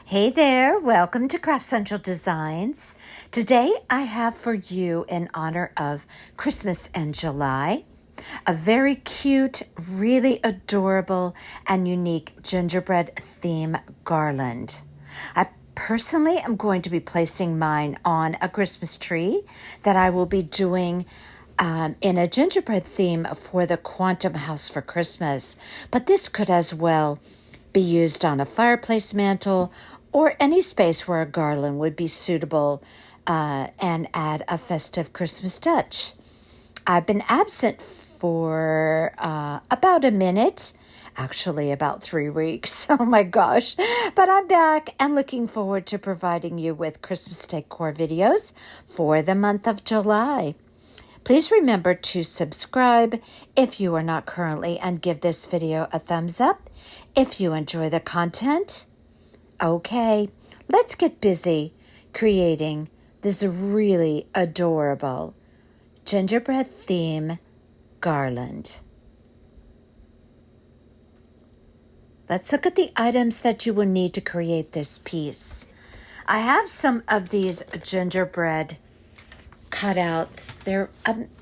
Hey there, welcome to Craft Central Designs. Today I have for you, in honor of Christmas in July, a very cute, really adorable, and unique gingerbread theme garland. I personally am going to be placing mine on a Christmas tree that I will be doing in a gingerbread theme for the Quantum House for Christmas. But this could as well be used on a fireplace mantle or any space where a garland would be suitable and add a festive Christmas touch. I've been absent for about a minute, actually about 3 weeks. Oh my gosh. But I'm back and looking forward to providing you with Christmas decor videos for the month of July. Please remember to subscribe if you are not currently and give this video a thumbs up if you enjoy the content. Okay, let's get busy creating this really adorable gingerbread theme garland. Let's look at the items that you will need to create this piece. I have some of these gingerbread cutouts. They're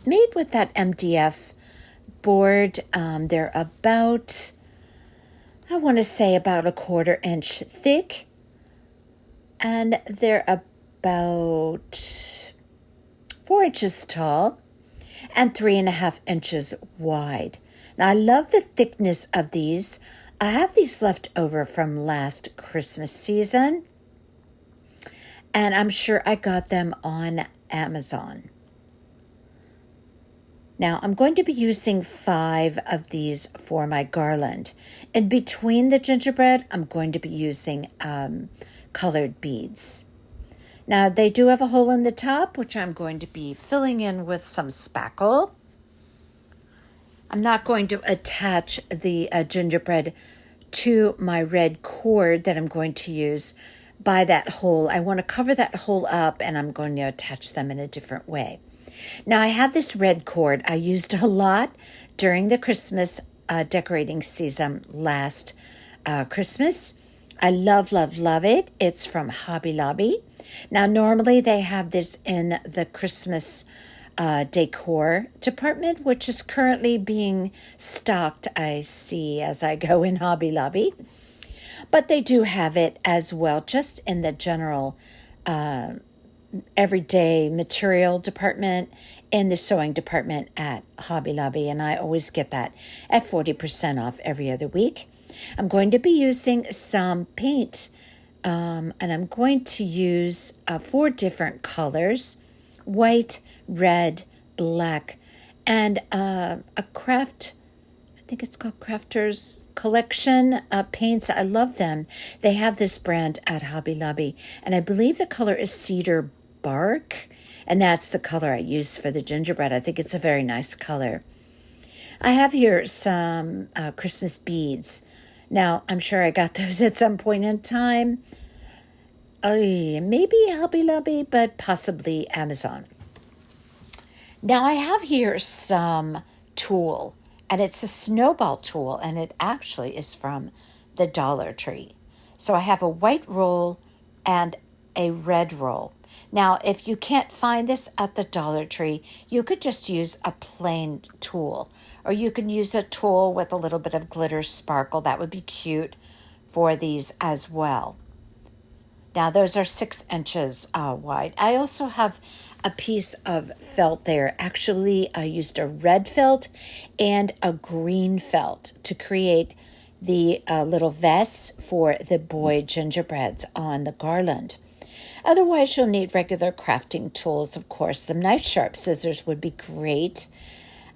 made with that MDF board. They're about, I want to say about 1/4 inch thick, and they're about 4 inches tall and 3.5 inches wide. Now I love the thickness of these. I have these left over from last Christmas season, and I'm sure I got them on Amazon. Now, I'm going to be using 5 of these for my garland. In between the gingerbread, I'm going to be using colored beads. Now, they do have a hole in the top, which I'm going to be filling in with some spackle. I'm not going to attach the gingerbread to my red cord that I'm going to use by that hole. I want to cover that hole up, and I'm going to attach them in a different way. Now, I have this red cord I used a lot during the Christmas decorating season last Christmas. I love, love, love it. It's from Hobby Lobby. Now, normally they have this in the Christmas decor department, which is currently being stocked, I see, as I go in Hobby Lobby. But they do have it as well, just in the general everyday material department in the sewing department at Hobby Lobby, and I always get that at 40% off every other week. I'm going to be using some paint, and I'm going to use 4 different colors: white, red, black, and a craft, I think it's called Crafters Collection paints. I love them. They have this brand at Hobby Lobby, and I believe the color is cedar bark, and that's the color I use for the gingerbread. I think it's a very nice color. I have here some Christmas beads. Now, I'm sure I got those at some point in time. Maybe Hobby Lobby, but possibly Amazon. Now, I have here some tulle, and it's a snowball tulle, and it actually is from the Dollar Tree. So I have a white roll and a red roll. Now, if you can't find this at the Dollar Tree, you could just use a plain tulle, or you can use a tulle with a little bit of glitter sparkle. That would be cute for these as well. Now, those are 6 inches wide. I also have a piece of felt there. Actually, I used a red felt and a green felt to create the little vests for the boy gingerbreads on the garland. Otherwise, you'll need regular crafting tools, of course. Some nice sharp scissors would be great.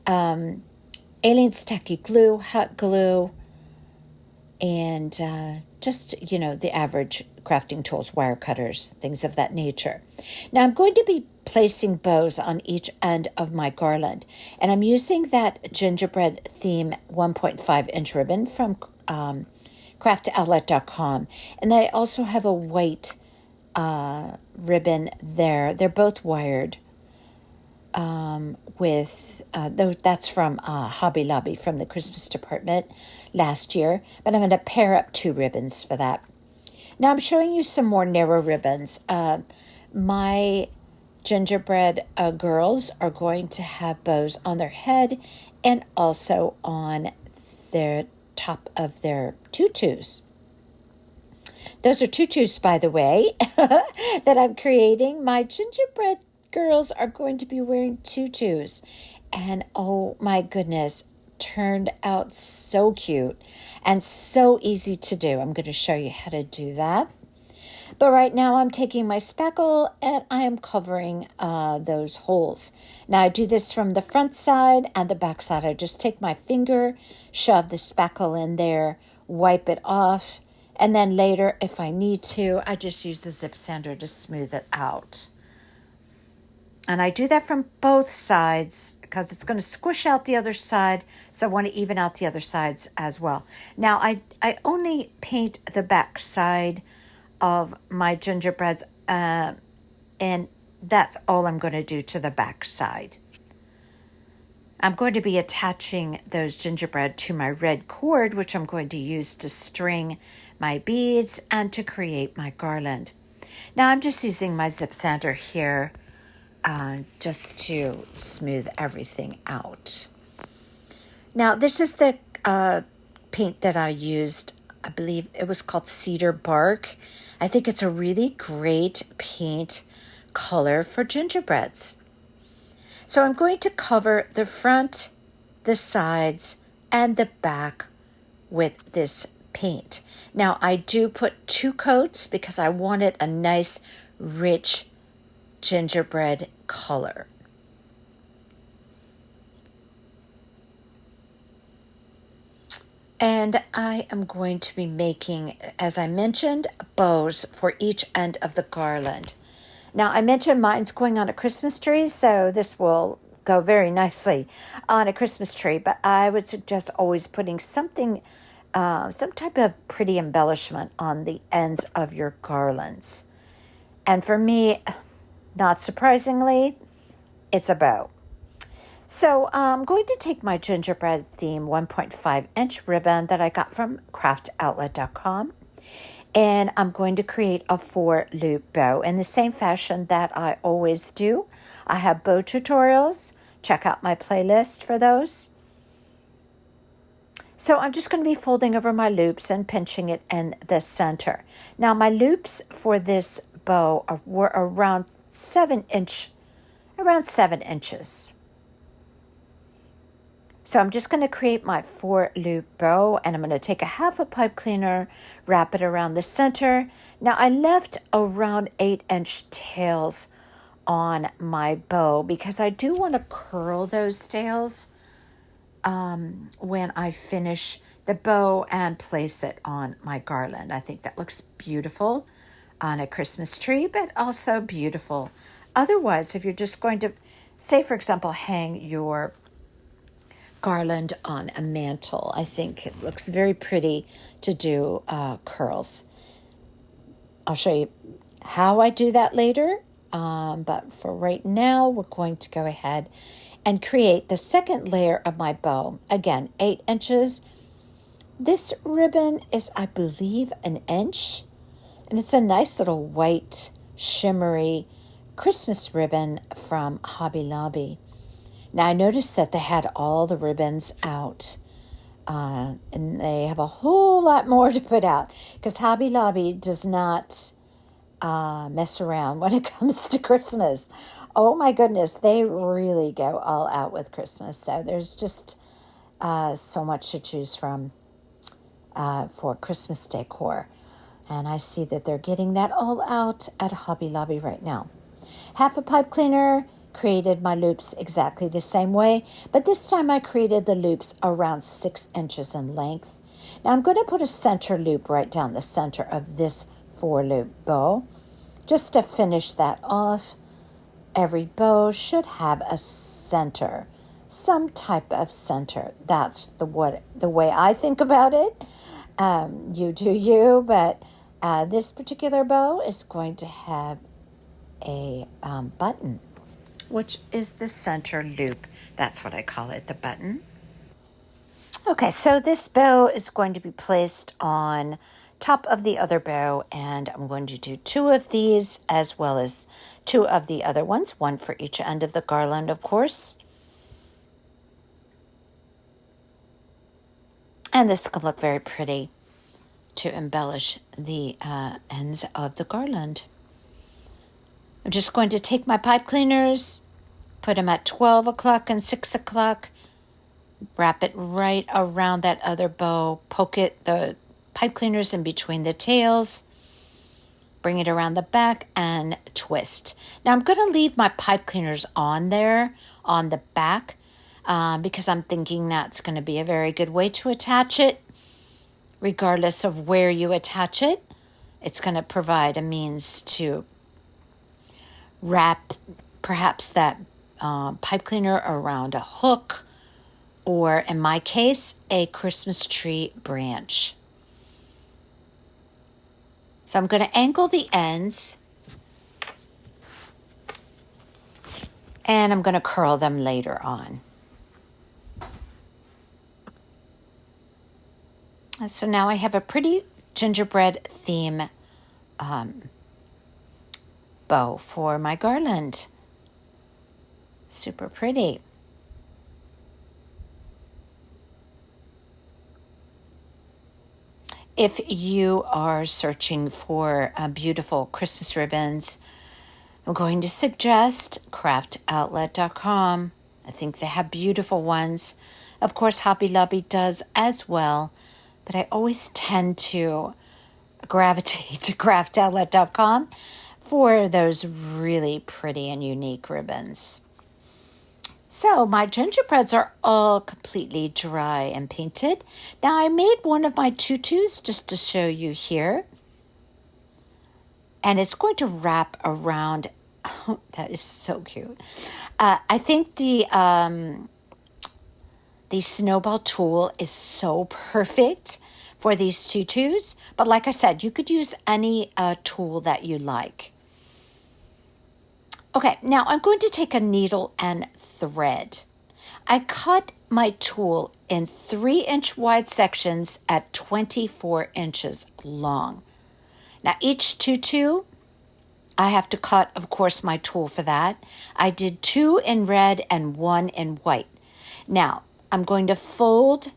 Aleene's Tacky Glue, hot glue, and just, the average crafting tools, wire cutters, things of that nature. Now, I'm going to be placing bows on each end of my garland, and I'm using that gingerbread theme 1.5 inch ribbon from craftoutlet.com, and I also have a white ribbon there. They're both wired that's from Hobby Lobby from the Christmas department last year, but I'm going to pair up 2 ribbons for that. Now I'm showing you some more narrow ribbons. My gingerbread girls are going to have bows on their head and also on their top of their tutus. Those are tutus, by the way, that I'm creating. My gingerbread girls are going to be wearing tutus. And oh my goodness, turned out so cute and so easy to do. I'm going to show you how to do that. But right now I'm taking my spackle and I am covering those holes. Now I do this from the front side and the back side. I just take my finger, shove the spackle in there, wipe it off, and then later, if I need to, I just use the zip sander to smooth it out. And I do that from both sides because it's going to squish out the other side, so I want to even out the other sides as well. Now, I only paint the back side of my gingerbreads, and that's all I'm going to do to the back side. I'm going to be attaching those gingerbread to my red cord, which I'm going to use to string my beads and to create my garland. Now I'm just using my zip sander here just to smooth everything out. Now this is the paint that I used. I believe it was called cedar bark. I think it's a really great paint color for gingerbreads. So I'm going to cover the front, the sides, and the back with this paint. Now I do put 2 coats because I wanted a nice, rich gingerbread color. And I am going to be making, as I mentioned, bows for each end of the garland. Now, I mentioned mine's going on a Christmas tree, so this will go very nicely on a Christmas tree, but I would suggest always putting something, some type of pretty embellishment on the ends of your garlands. And for me, not surprisingly, it's a bow. So I'm going to take my gingerbread theme 1.5 inch ribbon that I got from craftcentraldesigns, and I'm going to create a 4-loop bow in the same fashion that I always do. I have bow tutorials. Check out my playlist for those. So I'm just going to be folding over my loops and pinching it in the center. Now my loops for this bow were around 7 inches. So I'm just going to create my 4-loop bow, and I'm going to take a half a pipe cleaner, wrap it around the center. Now I left around 8-inch tails on my bow because I do want to curl those tails when I finish the bow and place it on my garland. I think that looks beautiful on a Christmas tree, but also beautiful. Otherwise, if you're just going to, say for example, hang your garland on a mantle, I think it looks very pretty to do curls. I'll show you how I do that later, but for right now, we're going to go ahead and create the second layer of my bow. Again, 8 inches. This ribbon is, I believe, 1 inch, and it's a nice little white, shimmery Christmas ribbon from Hobby Lobby. Now, I noticed that they had all the ribbons out, and they have a whole lot more to put out because Hobby Lobby does not mess around when it comes to Christmas. Oh my goodness, they really go all out with Christmas. So there's just so much to choose from for Christmas decor. And I see that they're getting that all out at Hobby Lobby right now. Half a pipe cleaner, created my loops exactly the same way, but this time I created the loops around 6 inches in length. Now I'm going to put a center loop right down the center of this 4-loop bow. Just to finish that off, every bow should have a center, some type of center. That's the way I think about it. You do you, but this particular bow is going to have a button, which is the center loop. That's what I call it, the button. Okay, so this bow is going to be placed on top of the other bow, and I'm going to do 2 of these as well as 2 of the other ones, 1 for each end of the garland, of course. And this can look very pretty to embellish the ends of the garland. I'm just going to take my pipe cleaners, put them at 12 o'clock and 6 o'clock, wrap it right around that other bow, poke the pipe cleaners in between the tails, bring it around the back, and twist. Now I'm going to leave my pipe cleaners on there, on the back, because I'm thinking that's going to be a very good way to attach it. Regardless of where you attach it, it's going to provide a means to wrap perhaps that pipe cleaner around a hook, or in my case, a Christmas tree branch. So I'm going to angle the ends, and I'm going to curl them later on. So now I have a pretty gingerbread theme bow for my garland. Super pretty. If you are searching for beautiful Christmas ribbons, I'm going to suggest craftcentraldesigns.com. I think they have beautiful ones. Of course, Hobby Lobby does as well. But I always tend to gravitate to craftcentraldesigns.com for those really pretty and unique ribbons. So my gingerbreads are all completely dry and painted. Now I made one of my tutus just to show you here. And it's going to wrap around. Oh, that is so cute. I think the snowball tulle is so perfect for these tutus. But like I said, you could use any tulle that you like. Okay, now I'm going to take a needle and thread. I cut my tulle in 3-inch wide sections at 24 inches long. Now each tutu, I have to cut, of course, my tulle for that. I did 2 in red and 1 in white. Now, I'm going to fold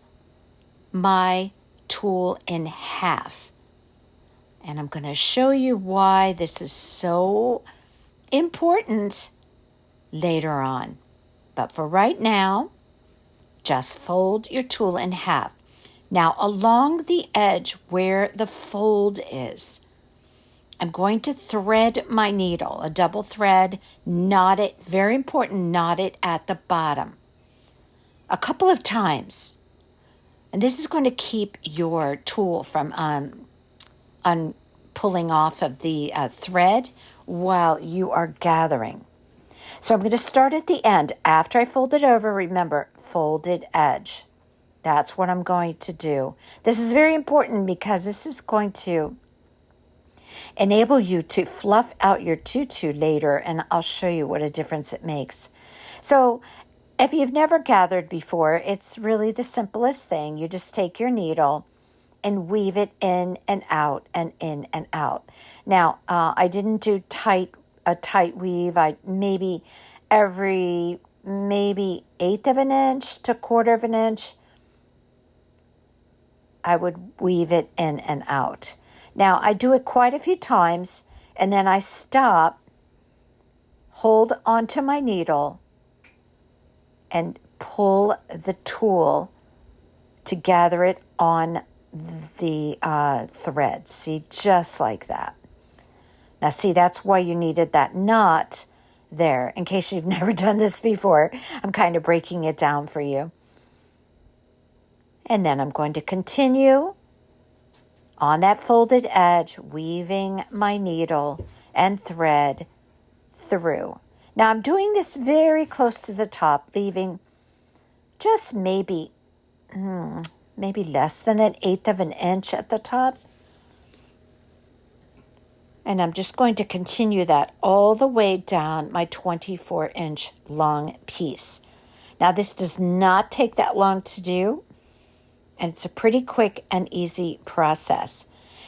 my tulle in half. And I'm going to show you why this is so important later on. But for right now, just fold your tulle in half. Now, along the edge where the fold is, I'm going to thread my needle, a double thread, knot it, very important, knot it at the bottom a couple of times. And this is going to keep your tulle from pulling off of the thread while you are gathering. So I'm going to start at the end. After I fold it over, remember, folded edge. That's what I'm going to do. This is very important because this is going to enable you to fluff out your tutu later, and I'll show you what a difference it makes. So if you've never gathered before, it's really the simplest thing. You just take your needle and weave it in and out and in and out. Now, I didn't do a tight weave. I every 1/8 of an inch to 1/4 of an inch, I would weave it in and out. Now, I do it quite a few times, and then I stop, hold onto my needle, and pull the tulle to gather it on the thread. See, just like that. Now, see, that's why you needed that knot there. In case you've never done this before, I'm kind of breaking it down for you. And then I'm going to continue on that folded edge, weaving my needle and thread through. Now I'm doing this very close to the top, leaving just maybe less than 1/8 of an inch at the top. And I'm just going to continue that all the way down my 24-inch long piece. Now this does not take that long to do, and it's a pretty quick and easy process.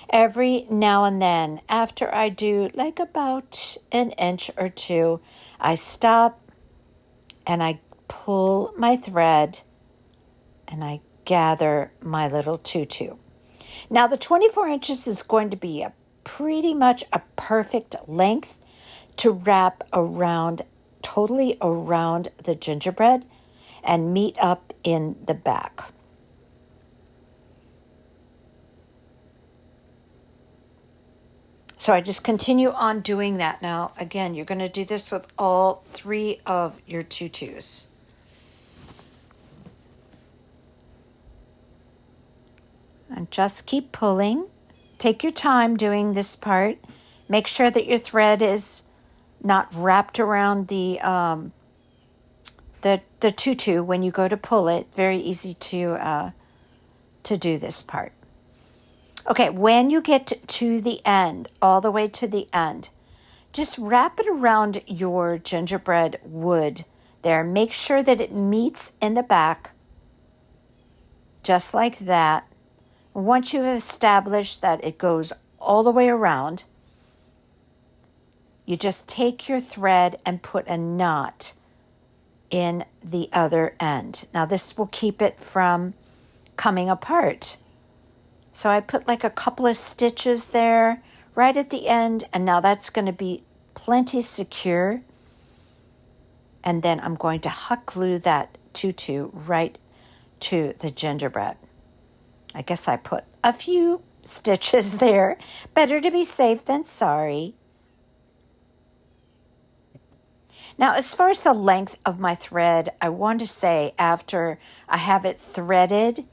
Every now and then, after I do like about an inch or two, I stop and I pull my thread and I gather my little tutu. Now the 24 inches is going to be pretty much a perfect length to wrap around, totally around the gingerbread and meet up in the back. So I just continue on doing that. Now, again, you're going to do this with all 3 of your tutus. And just keep pulling. Take your time doing this part. Make sure that your thread is not wrapped around the tutu when you go to pull it. Very easy to do this part. Okay, when you get to the end, all the way to the end, just wrap it around your gingerbread wood there. Make sure that it meets in the back, just like that. Once you have established that it goes all the way around, you just take your thread and put a knot in the other end. Now this will keep it from coming apart. So I put like a couple of stitches there right at the end, and now that's going to be plenty secure. And then I'm going to hot glue that tutu right to the gingerbread. I guess I put a few stitches there. Better to be safe than sorry. Now, as far as the length of my thread, I want to say after I have it threaded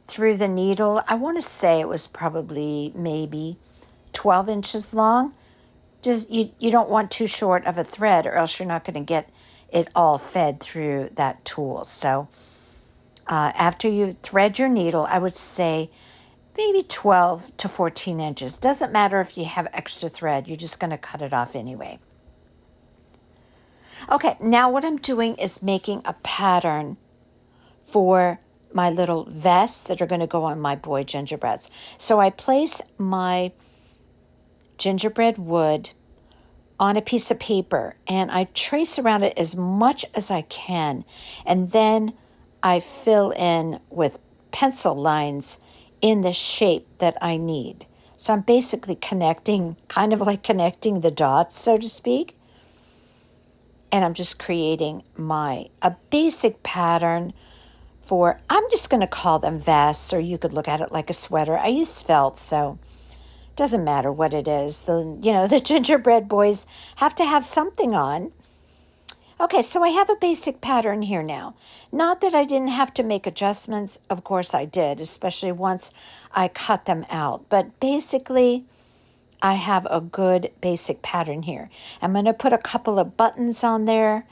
through the needle, I want to say it was probably maybe 12 inches long. Just you don't want too short of a thread, or else you're not going to get it all fed through that tool. So after you thread your needle, I would say maybe 12 to 14 inches. Doesn't matter if you have extra thread. You're just going to cut it off anyway. Okay, now what I'm doing is making a pattern for my little vests that are going to go on my boy gingerbreads. So I place my gingerbread wood on a piece of paper and I trace around it as much as I can. And then I fill in with pencil lines in the shape that I need. So I'm basically connecting, kind of like connecting the dots, so to speak. And I'm just creating a basic pattern for, I'm just going to call them vests, or you could look at it like a sweater. I use felt, so it doesn't matter what it is. The gingerbread boys have to have something on. Okay, so I have a basic pattern here now. Not that I didn't have to make adjustments. Of course I did, especially once I cut them out. But basically, I have a good basic pattern here. I'm going to put a couple of buttons on there.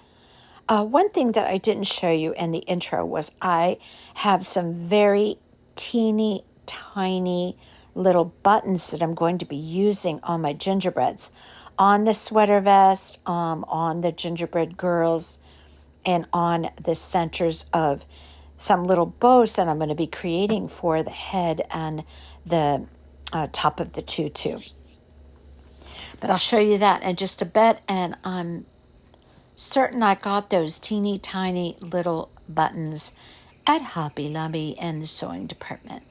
One thing that I didn't show you in the intro was I have some very teeny tiny little buttons that I'm going to be using on my gingerbreads, on the sweater vest, on the gingerbread girls, and on the centers of some little bows that I'm going to be creating for the head and the top of the tutu. But I'll show you that in just a bit, and I'm certain I got those teeny tiny little buttons at Hobby Lobby and the sewing department.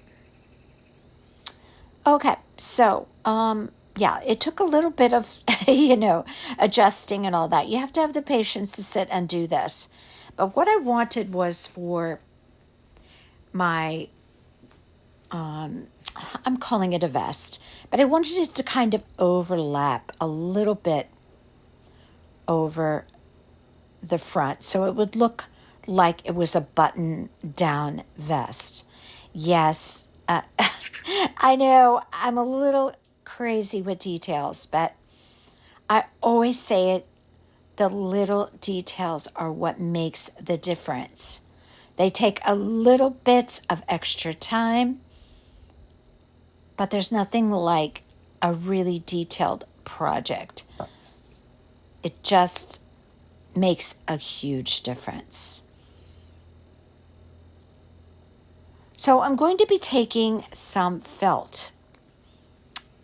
Okay, so it took a little bit of adjusting and all that. You have to have the patience to sit and do this. But what I wanted was for my I'm calling it a vest, but I wanted it to kind of overlap a little bit over the front, so it would look like it was a button-down vest. Yes, I know I'm a little crazy with details, but I always say it, the little details are what makes the difference. They take a little bits of extra time, but there's nothing like a really detailed project. It just makes a huge difference. So I'm going to be taking some felt,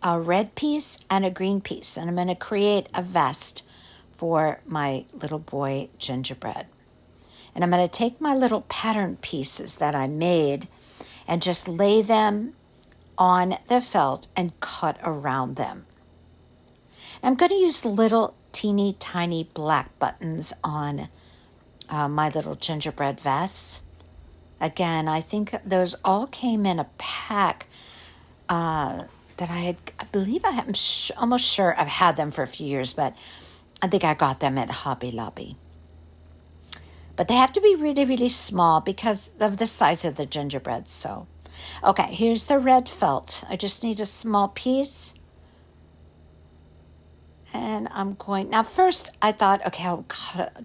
a red piece and a green piece, and I'm going to create a vest for my little boy gingerbread. And I'm going to take my little pattern pieces that I made and just lay them on the felt and cut around them. I'm going to use little teeny tiny black buttons on my little gingerbread vests. Again, I think those all came in a pack that I believe I'm almost sure I've had them for a few years, but I think I got them at Hobby Lobby. But they have to be really, really small because of the size of the gingerbread. So, okay, here's the red felt. I just need a small piece. And I'm going, now first I thought, okay, I'll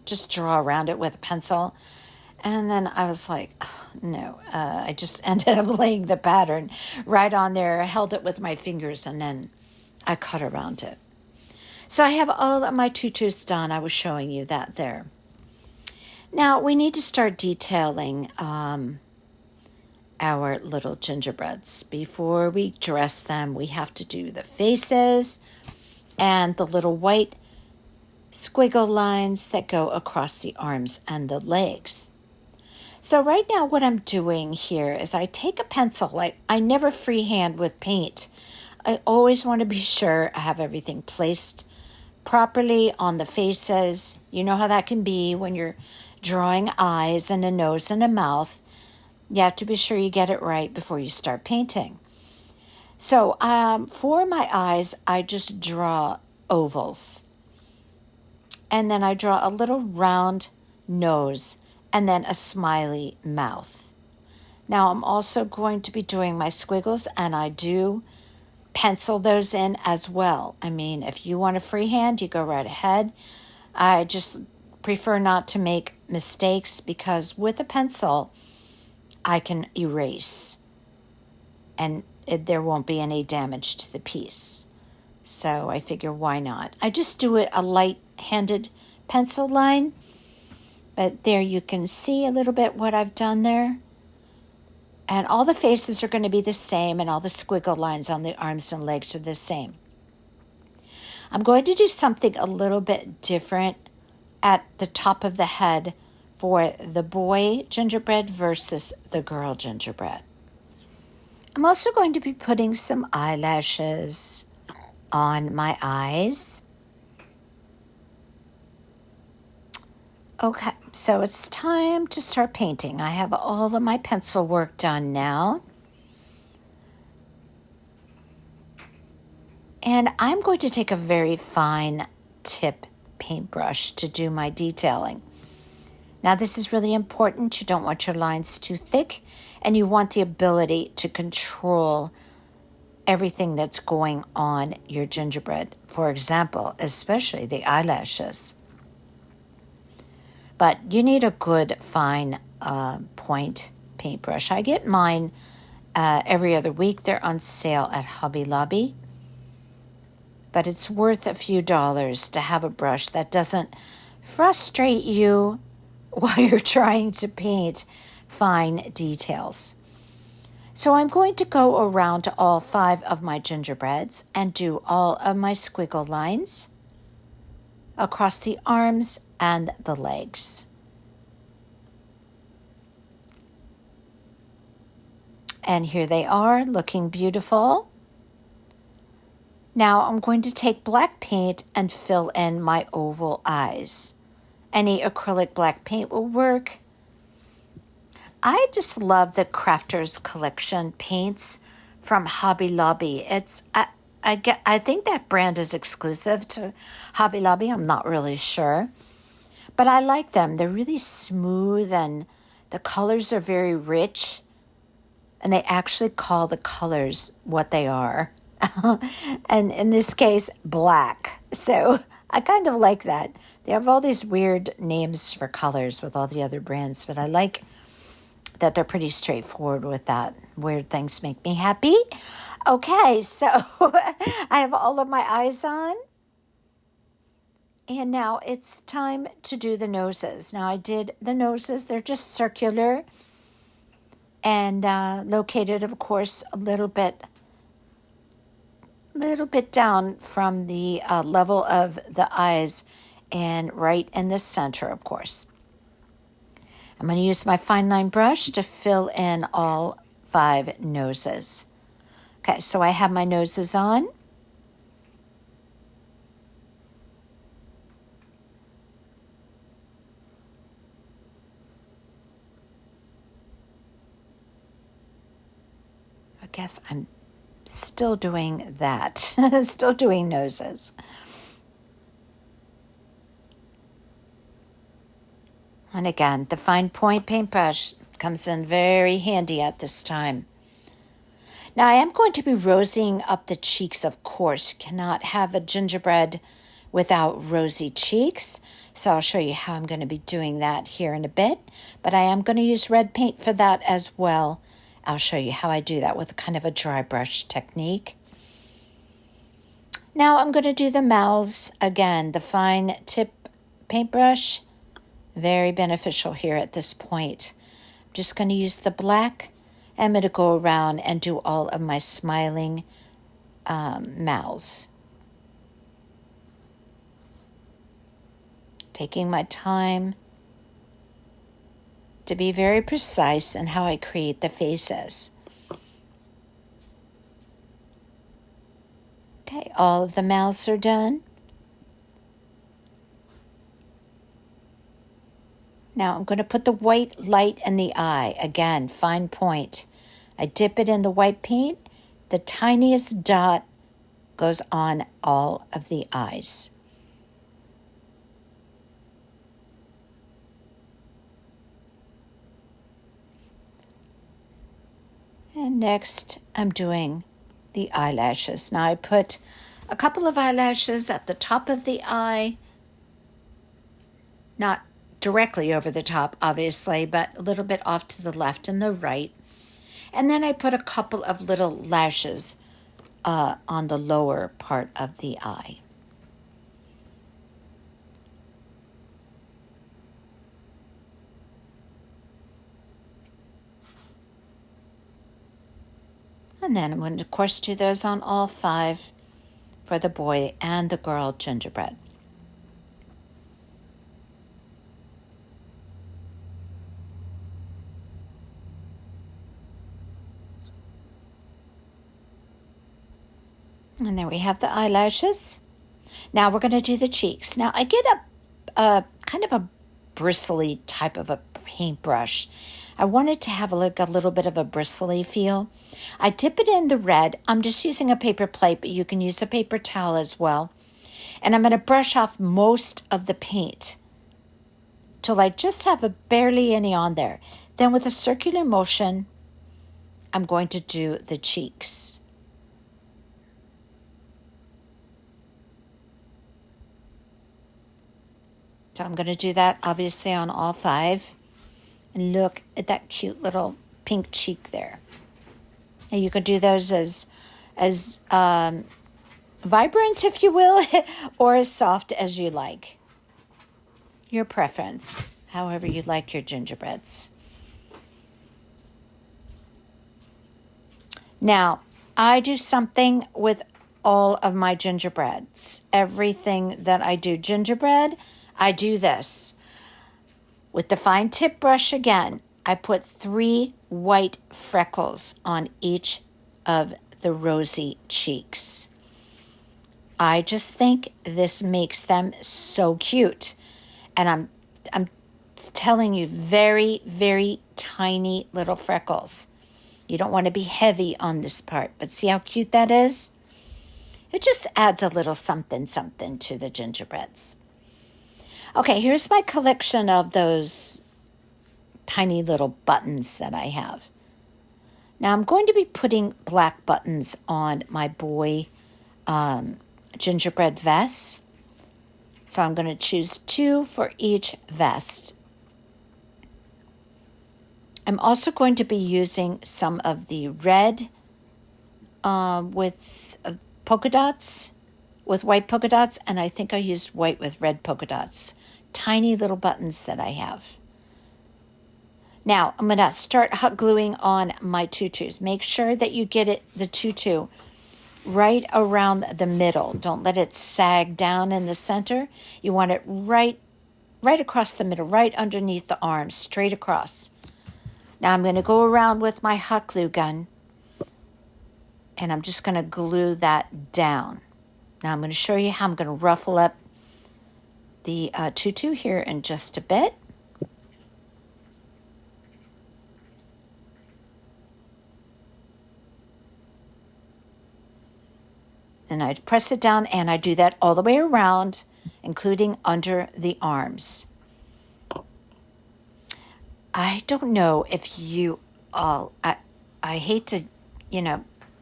just draw around it with a pencil. And then I was like, oh, no, I just ended up laying the pattern right on there, held it with my fingers, and then I cut around it. So I have all of my tutus done. I was showing you that there. Now we need to start detailing our little gingerbreads. Before we dress them, we have to do the faces and the little white squiggle lines that go across the arms and the legs. So right now what I'm doing here is I take a pencil. I never freehand with paint. I always want to be sure I have everything placed properly on the faces. You know how that can be when you're drawing eyes and a nose and a mouth. You have to be sure you get it right before you start painting. So for my eyes, I just draw ovals. And then I draw a little round nose and then a smiley mouth. Now I'm also going to be doing my squiggles, and I do pencil those in as well. I mean, if you want to freehand, you go right ahead. I just prefer not to make mistakes because with a pencil, I can erase and there won't be any damage to the piece. So I figure, why not? I just do it a light-handed pencil line, but there you can see a little bit what I've done there. And all the faces are going to be the same, and all the squiggle lines on the arms and legs are the same. I'm going to do something a little bit different at the top of the head for the boy gingerbread versus the girl gingerbread. I'm also going to be putting some eyelashes on my eyes. Okay, so it's time to start painting. I have all of my pencil work done now. And I'm going to take a very fine tip paintbrush to do my detailing. Now this is really important. You don't want your lines too thick, and you want the ability to control everything that's going on your gingerbread. For example, especially the eyelashes. But you need a good fine point paintbrush. I get mine every other week. They're on sale at Hobby Lobby. But it's worth a few dollars to have a brush that doesn't frustrate you while you're trying to paint fine details. So I'm going to go around to all 5 of my gingerbreads and do all of my squiggle lines across the arms and the legs. And here they are, looking beautiful. Now I'm going to take black paint and fill in my oval eyes. Any acrylic black paint will work. I just love the Crafters Collection paints from Hobby Lobby. I think that brand is exclusive to Hobby Lobby. I'm not really sure. But I like them. They're really smooth and the colors are very rich. And they actually call the colors what they are. And in this case, black. So I kind of like that. They have all these weird names for colors with all the other brands, but I like that they're pretty straightforward with that. Weird things make me happy. Okay, so I have all of my eyes on. And now it's time to do the noses. Now I did the noses. They're just circular and located, of course, a little bit little bit down from the level of the eyes and right in the center, of course. I'm going to use my fine line brush to fill in all 5 noses. Okay, so I have my noses on. I guess I'm still doing that, still doing noses. And again, the fine point paintbrush comes in very handy at this time. Now I am going to be rosying up the cheeks, of course. You cannot have a gingerbread without rosy cheeks. So I'll show you how I'm going to be doing that here in a bit. But I am going to use red paint for that as well. I'll show you how I do that with kind of a dry brush technique. Now I'm going to do the mouths. Again, the fine tip paintbrush. Very beneficial here at this point. I'm just going to use the black. I'm going to go around and do all of my smiling mouths. Taking my time to be very precise in how I create the faces. Okay, all of the mouths are done. Now I'm going to put the white light in the eye. Again, fine point. I dip it in the white paint. The tiniest dot goes on all of the eyes. And next I'm doing the eyelashes. Now I put a couple of eyelashes at the top of the eye, not directly over the top, obviously, but a little bit off to the left and the right. And then I put a couple of little lashes on the lower part of the eye. And then I'm going to, of course, do those on all 5 for the boy and the girl gingerbread. And there we have the eyelashes. Now we're going to do the cheeks. Now I get a kind of a bristly type of a paintbrush. I want it to have a little bit of a bristly feel. I dip it in the red. I'm just using a paper plate, but you can use a paper towel as well. And I'm going to brush off most of the paint till I just have barely any on there. Then with a circular motion, I'm going to do the cheeks. So I'm going to do that obviously on all 5. And look at that cute little pink cheek there. And you can do those as vibrant, if you will, or as soft as you like. Your preference, however you like your gingerbreads. Now, I do something with all of my gingerbreads. Everything that I do gingerbread, I do this. With the fine tip brush again, I put 3 white freckles on each of the rosy cheeks. I just think this makes them so cute. And I'm telling you, very, very tiny little freckles. You don't want to be heavy on this part, but see how cute that is? It just adds a little something to the gingerbreads. Okay, here's my collection of those tiny little buttons that I have. Now I'm going to be putting black buttons on my boy gingerbread vests. So I'm going to choose 2 for each vest. I'm also going to be using some of the red with polka dots, with white polka dots, and I think I used white with red polka dots. Tiny little buttons that I have. Now, I'm going to start hot gluing on my tutus. Make sure that you get the tutu right around the middle. Don't let it sag down in the center. You want it right across the middle, right underneath the arms, straight across. Now I'm going to go around with my hot glue gun, and I'm just going to glue that down. Now I'm going to show you how I'm going to ruffle up the tutu here in just a bit. And I press it down, and I do that all the way around, including under the arms. I don't know if you all, I hate to,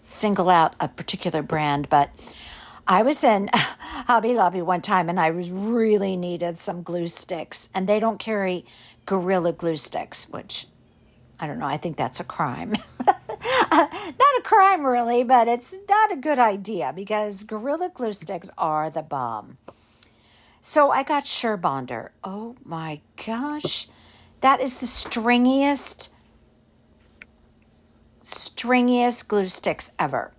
single out a particular brand, but I was in Hobby Lobby one time, and I really needed some glue sticks, and they don't carry Gorilla glue sticks, which, I don't know, I think that's a crime. Not a crime, really, but it's not a good idea because Gorilla glue sticks are the bomb. So I got Surebonder. Oh my gosh. That is the stringiest glue sticks ever.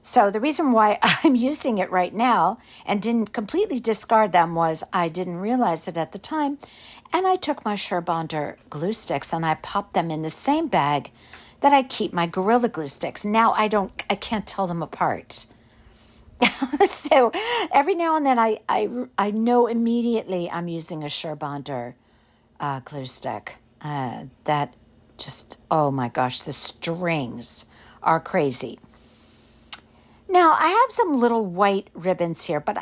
So the reason why I'm using it right now and didn't completely discard them was I didn't realize it at the time. And I took my Surebonder glue sticks and I popped them in the same bag that I keep my Gorilla glue sticks. Now I can't tell them apart. So every now and then I know immediately I'm using a Surebonder glue stick. That just, oh my gosh, the strings are crazy. Now I have some little white ribbons here, but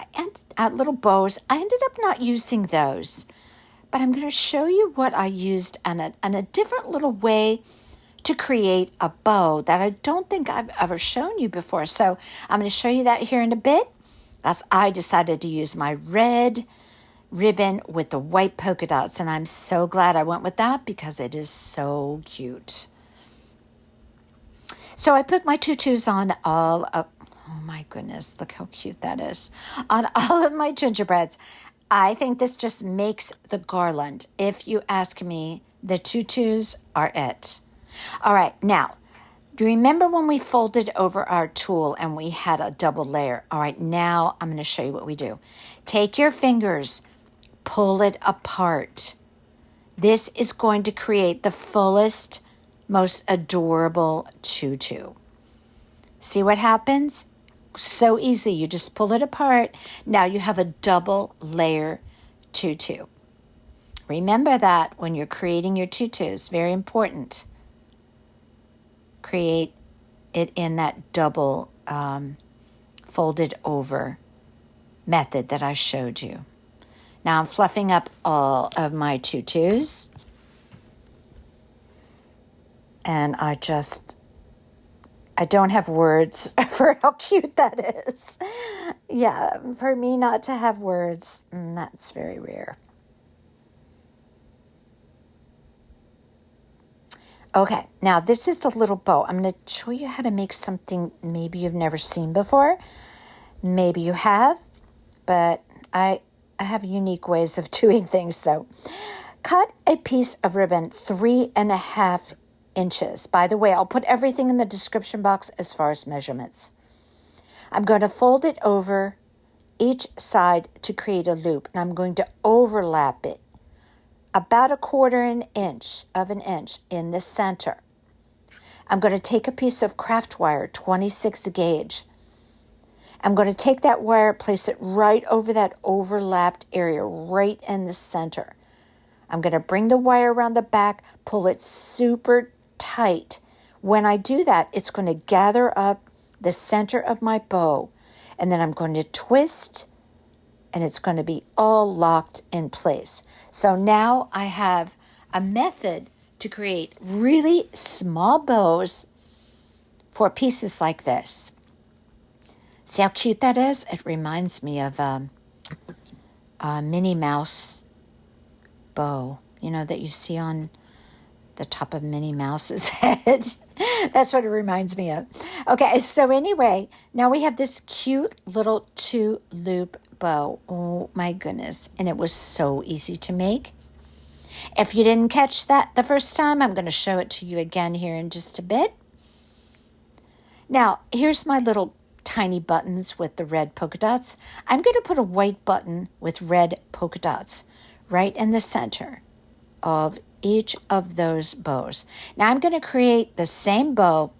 little bows. I ended up not using those, but I'm going to show you what I used on a different little way to create a bow that I don't think I've ever shown you before. So I'm going to show you that here in a bit. I decided to use my red ribbon with the white polka dots, and I'm so glad I went with that because it is so cute. So I put my tutus on all of, oh my goodness, look how cute that is, on all of my gingerbreads. I think this just makes the garland. If you ask me, the tutus are it. All right, now, do you remember when we folded over our tulle and we had a double layer? All right, now I'm going to show you what we do. Take your fingers, pull it apart. This is going to create the fullest, most adorable tutu. See what happens? So easy. You just pull it apart. Now you have a double layer tutu. Remember that when you're creating your tutus. Very important. Create it in that double folded over method that I showed you. Now I'm fluffing up all of my tutus. And I don't have words for how cute that is. Yeah, for me not to have words, that's very rare. Okay, now this is the little bow. I'm going to show you how to make something maybe you've never seen before. Maybe you have, but I have unique ways of doing things. So cut a piece of ribbon 3.5 inches. By the way, I'll put everything in the description box as far as measurements. I'm going to fold it over each side to create a loop, and I'm going to overlap it about 1/4 inch in the center. I'm going to take a piece of craft wire, 26 gauge. I'm going to take that wire, place it right over that overlapped area, right in the center. I'm going to bring the wire around the back, pull it super tight. When I do that, it's going to gather up the center of my bow, and then I'm going to twist, and it's going to be all locked in place. So now I have a method to create really small bows for pieces like this. See how cute that is? It reminds me of a Minnie Mouse bow, that you see on the top of Minnie Mouse's head. That's what it reminds me of. Okay, so anyway, now we have this cute little 2-loop bow. Oh my goodness. And it was so easy to make. If you didn't catch that the first time, I'm going to show it to you again here in just a bit. Now, here's my little tiny buttons with the red polka dots. I'm going to put a white button with red polka dots right in the center of each of those bows. Now I'm going to create the same bow,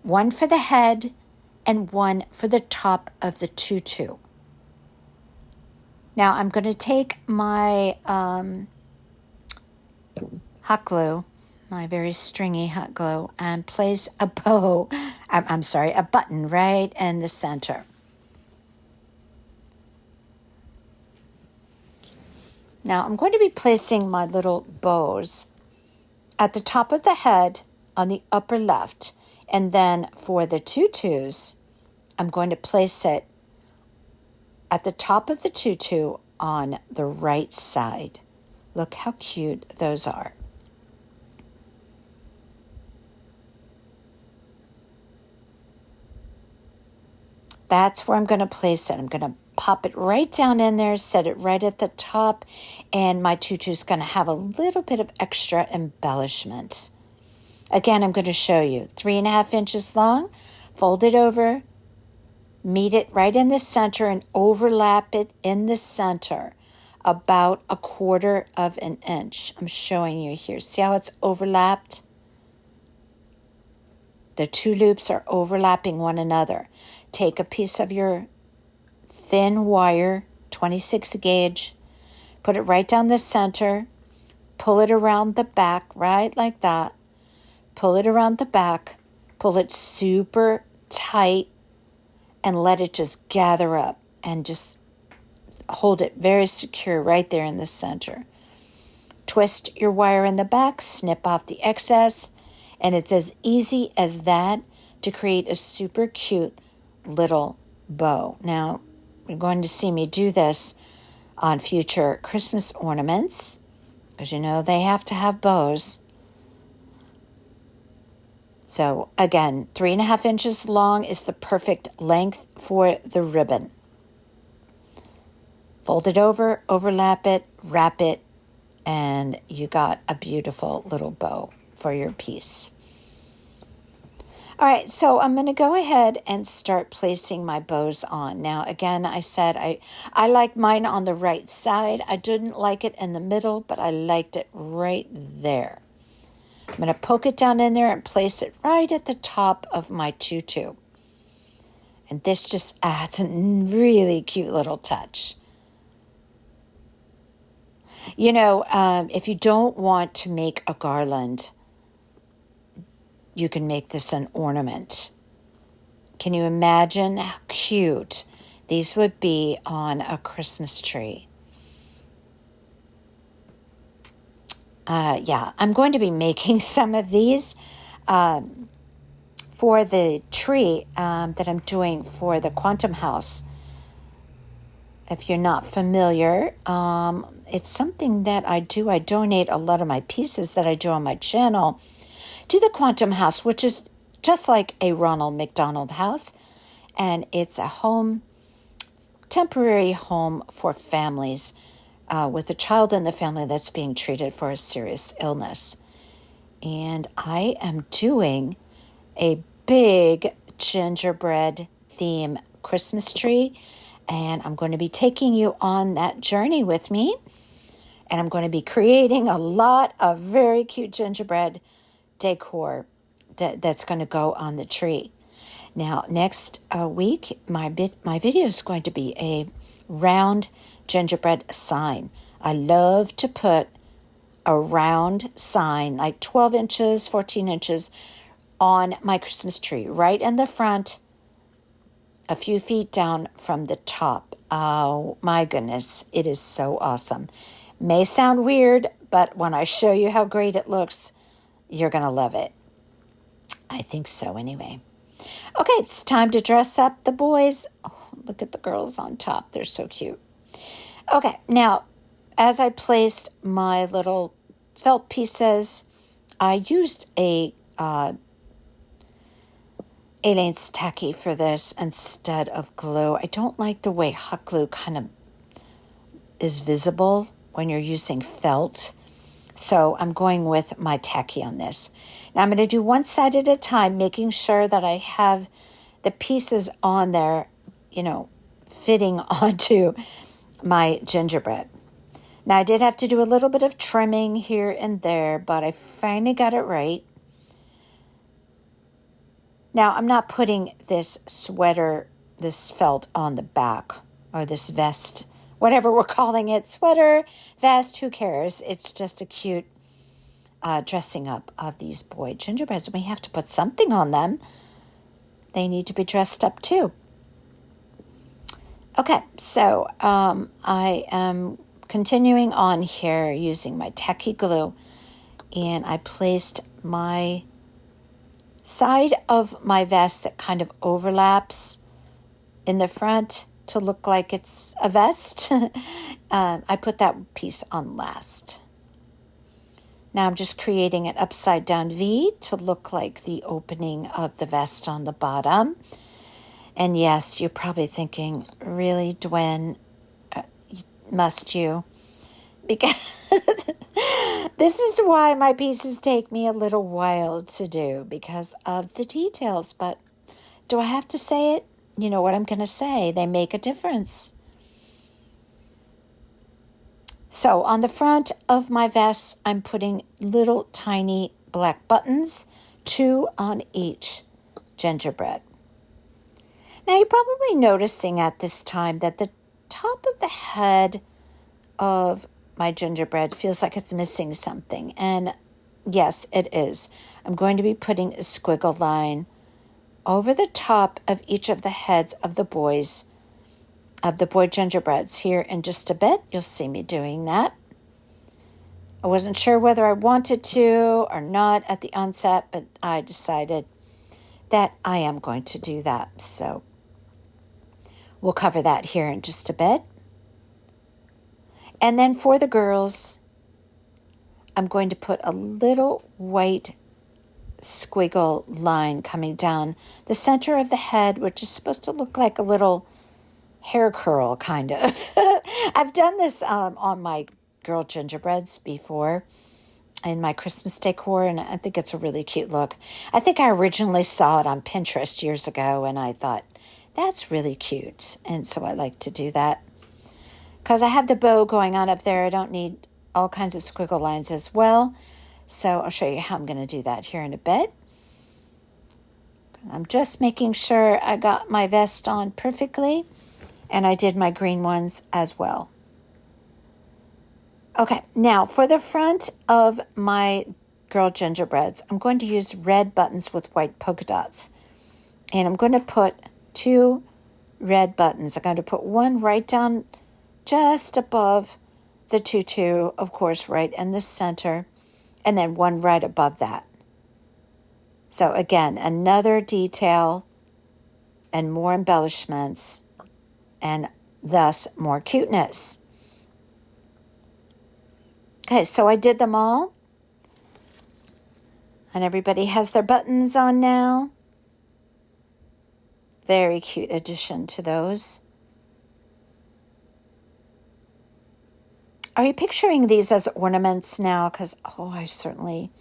one for the head and one for the top of the tutu. Now I'm going to take my hot glue, my very stringy hot glue, and place a a button right in the center. Now I'm going to be placing my little bows at the top of the head on the upper left. And then for the tutus, I'm going to place it at the top of the tutu on the right side. Look how cute those are. That's where I'm going to place it. I'm going to pop it right down in there, set it right at the top, and my tutu's going to have a little bit of extra embellishment. Again, I'm going to show you 3.5 inches long, fold it over, meet it right in the center, and overlap it in the center about 1/4 of an inch. I'm showing you here. See how it's overlapped? The two loops are overlapping one another. Take a piece of your thin wire, 26 gauge, put it right down the center, pull it around the back, right like that. Pull it around the back, pull it super tight, and let it just gather up and just hold it very secure right there in the center. Twist your wire in the back, snip off the excess, and it's as easy as that to create a super cute little bow. Now, you're going to see me do this on future Christmas ornaments, because you know they have to have bows. So again, 3.5 inches long is the perfect length for the ribbon. Fold it over, overlap it, wrap it, and you got a beautiful little bow for your piece. All right, so I'm going to go ahead and start placing my bows on. Now, again, I said I like mine on the right side. I didn't like it in the middle, but I liked it right there. I'm going to poke it down in there and place it right at the top of my tutu. And this just adds a really cute little touch. You know, if you don't want to make a garland, you can make this an ornament. Can you imagine how cute these would be on a Christmas tree? I'm going to be making some of these for the tree that I'm doing for the Quantum House. If you're not familiar, it's something that I do. I donate a lot of my pieces that I do on my channel to the Quantum House, which is just like a Ronald McDonald house. And it's a home, temporary home for families with a child in the family that's being treated for a serious illness. And I am doing a big gingerbread theme Christmas tree, and I'm going to be taking you on that journey with me, and I'm going to be creating a lot of very cute gingerbread decor that's going to go on the tree. Now, next week, my video is going to be a round gingerbread sign. I love to put a round sign, like 12 inches, 14 inches, on my Christmas tree, right in the front, a few feet down from the top. Oh, my goodness, it is so awesome. May sound weird, but when I show you how great it looks, you're going to love it. I think so, anyway. Okay, it's time to dress up the boys. Oh, look at the girls on top. They're so cute. Okay, now, as I placed my little felt pieces, I used a A-Lane's tacky for this instead of glue. I don't like the way hot glue kind of is visible when you're using felt. So I'm going with my tacky on this. Now I'm going to do one side at a time, making sure that I have the pieces on there, fitting onto my gingerbread. Now I did have to do a little bit of trimming here and there, but I finally got it right. Now I'm not putting this sweater, this felt on the back, or this vest, whatever we're calling it, sweater, vest, who cares? It's just a cute dressing up of these boy gingerbreads. We have to put something on them. They need to be dressed up too. Okay, so I am continuing on here using my tacky glue, and I placed my side of my vest that kind of overlaps in the front to look like it's a vest. I put that piece on last. Now I'm just creating an upside down V to look like the opening of the vest on the bottom. And yes, you're probably thinking, really, Dwen, must you? Because this is why my pieces take me a little while to do, because of the details. But do I have to say it? You know what I'm going to say. They make a difference. So on the front of my vest, I'm putting little tiny black buttons, 2 on each gingerbread. Now you're probably noticing at this time that the top of the head of my gingerbread feels like it's missing something. And yes, it is. I'm going to be putting a squiggle line over the top of each of the heads of the boy gingerbreads here in just a bit. You'll see me doing that. I wasn't sure whether I wanted to or not at the onset, but I decided that I am going to do that. So we'll cover that here in just a bit. And then for the girls, I'm going to put a little white squiggle line coming down the center of the head, which is supposed to look like a little hair curl, kind of. I've done this on my girl gingerbreads before in my Christmas decor, and I think it's a really cute look. I think I originally saw it on Pinterest years ago, and I thought, that's really cute. And so I like to do that. Because I have the bow going on up there, I don't need all kinds of squiggle lines as well. So I'll show you how I'm going to do that here in a bit. I'm just making sure I got my vest on perfectly, and I did my green ones as well. Okay, now for the front of my girl gingerbreads, I'm going to use red buttons with white polka dots. And I'm going to put 2 red buttons. I'm going to put one right down just above the tutu, of course, right in the center, and then one right above that. So again, another detail and more embellishments, and thus more cuteness. Okay, so I did them all, and everybody has their buttons on now. Very cute addition to those. Are you picturing these as ornaments now? Because, I certainly,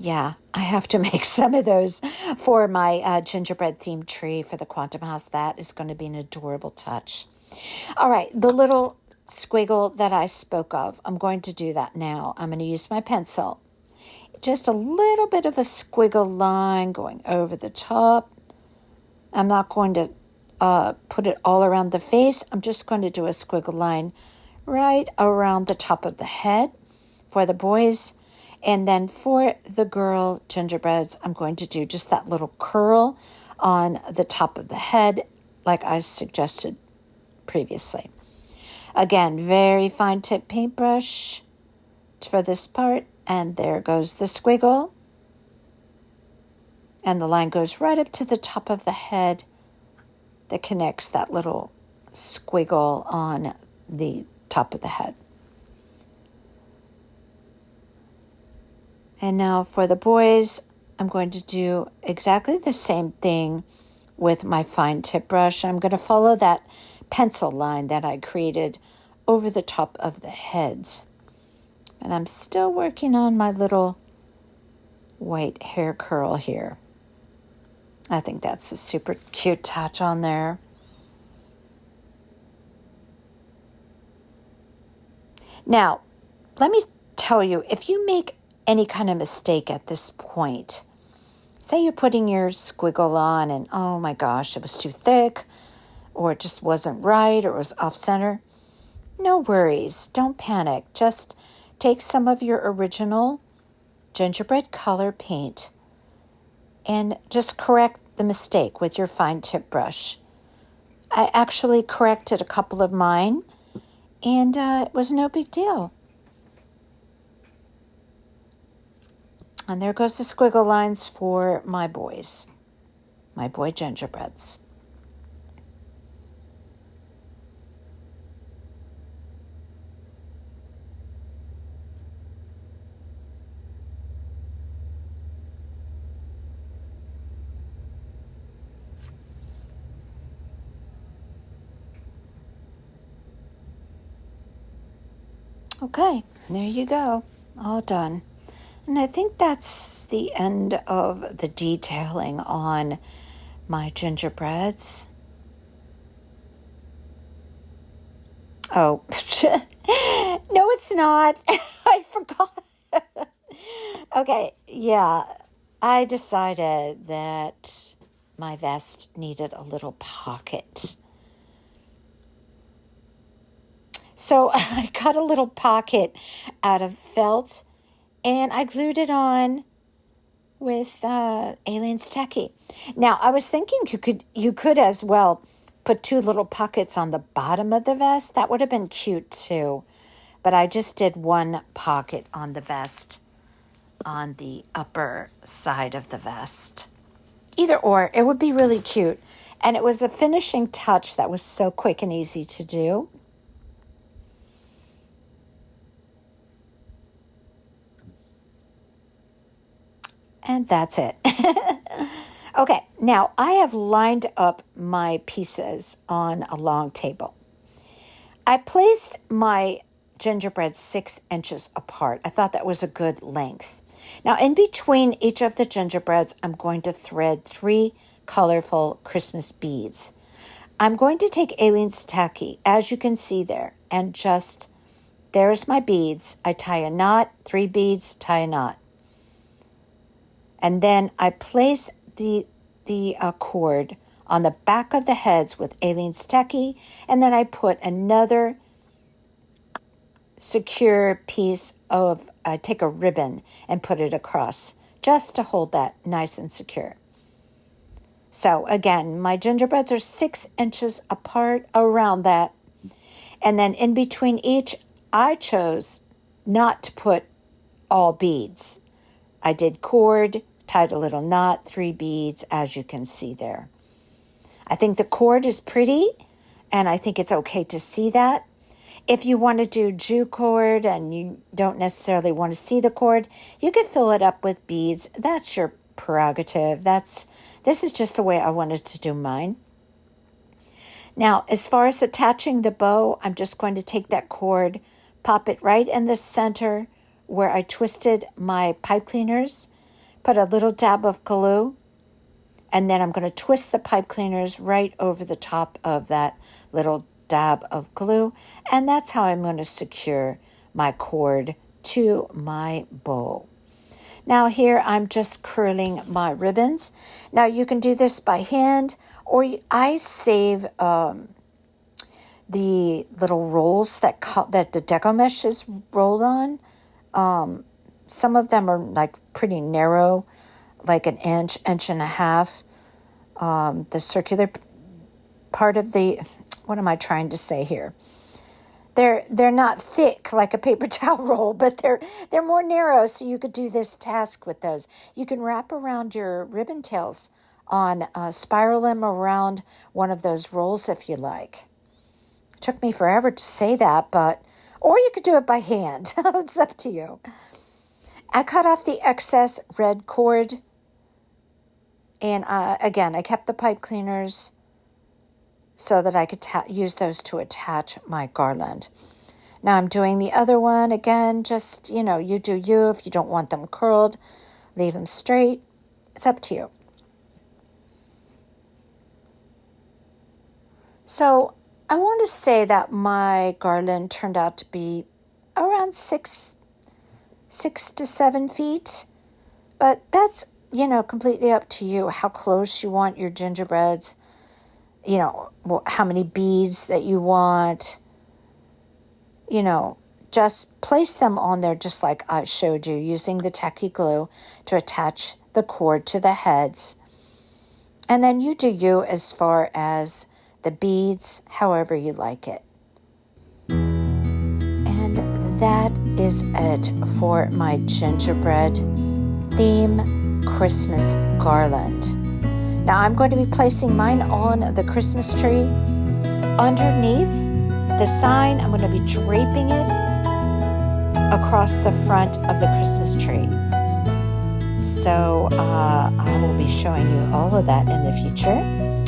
I have to make some of those for my gingerbread themed tree for the Quantum House. That is going to be an adorable touch. All right, the little squiggle that I spoke of, I'm going to do that now. I'm going to use my pencil. Just a little bit of a squiggle line going over the top. I'm not going to put it all around the face. I'm just going to do a squiggle line right around the top of the head for the boys. And then for the girl gingerbreads, I'm going to do just that little curl on the top of the head, like I suggested previously. Again, very fine tip paintbrush for this part. And there goes the squiggle. And the line goes right up to the top of the head that connects that little squiggle on the top of the head. And now for the boys, I'm going to do exactly the same thing with my fine tip brush. I'm going to follow that pencil line that I created over the top of the heads. And I'm still working on my little white hair curl here. I think that's a super cute touch on there. Now, let me tell you, if you make any kind of mistake at this point, say you're putting your squiggle on and, oh my gosh, it was too thick, or it just wasn't right, or it was off center, no worries. Don't panic. Just take some of your original gingerbread color paint and just correct the mistake with your fine tip brush. I actually corrected a couple of mine, and it was no big deal. And there goes the squiggle lines for my boys, my boy gingerbreads. Okay, there you go, all done. And I think that's the end of the detailing on my gingerbreads. Oh, no, it's not. I forgot. Okay, yeah, I decided that my vest needed a little pocket. So I cut a little pocket out of felt and I glued it on with Alien's Techie. Now, I was thinking you could as well put two little pockets on the bottom of the vest. That would have been cute too. But I just did one pocket on the vest on the upper side of the vest. Either or, it would be really cute. And it was a finishing touch that was so quick and easy to do. And that's it. Okay, now I have lined up my pieces on a long table. I placed my gingerbread 6 inches apart. I thought that was a good length. Now, in between each of the gingerbreads, I'm going to thread 3 colorful Christmas beads. I'm going to take Alien's Tacky, as you can see there, and just, there's my beads. I tie a knot, 3 beads, tie a knot. And then I place the cord on the back of the heads with Alien's Techie, and then I put another secure piece of, I take a ribbon and put it across just to hold that nice and secure. So again, my gingerbreads are 6 inches apart around that. And then in between each, I chose not to put all beads. I did cord, tied a little knot, 3 beads, as you can see there. I think the cord is pretty, and I think it's okay to see that. If you want to do Jew cord and you don't necessarily want to see the cord, you could fill it up with beads. That's your prerogative. This is just the way I wanted to do mine. Now, as far as attaching the bow, I'm just going to take that cord, pop it right in the center where I twisted my pipe cleaners, put a little dab of glue, and then I'm going to twist the pipe cleaners right over the top of that little dab of glue, and that's how I'm going to secure my cord to my bow. Now here I'm just curling my ribbons. Now you can do this by hand, or I save the little rolls that the deco mesh is rolled on. Some of them are like pretty narrow, like an inch and a half. The circular part of what am I trying to say here? They're not thick like a paper towel roll, but they're more narrow, so you could do this task with those. You can wrap around your ribbon tails on, spiral them around one of those rolls if you like. It took me forever to say that, or you could do it by hand. It's up to you. I cut off the excess red cord, and again, I kept the pipe cleaners so that I could use those to attach my garland. Now I'm doing the other one again, just, you do you. If you don't want them curled, leave them straight. It's up to you. So I want to say that my garland turned out to be around 6 to 7 feet, but that's, completely up to you, how close you want your gingerbreads, how many beads that you want. Just place them on there just like I showed you, using the tacky glue to attach the cord to the heads. And then you do you as far as the beads, however you like it. And that is it for my gingerbread theme Christmas garland. Now I'm going to be placing mine on the Christmas tree. Underneath the sign, I'm going to be draping it across the front of the Christmas tree. So I will be showing you all of that in the future.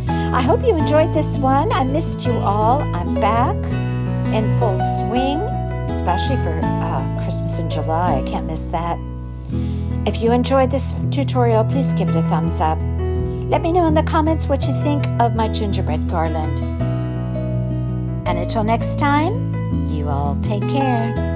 I hope you enjoyed this one. I missed you all. I'm back in full swing, especially for Christmas in July. I can't miss that. If you enjoyed this tutorial, please give it a thumbs up. Let me know in the comments what you think of my gingerbread garland. And until next time, you all take care.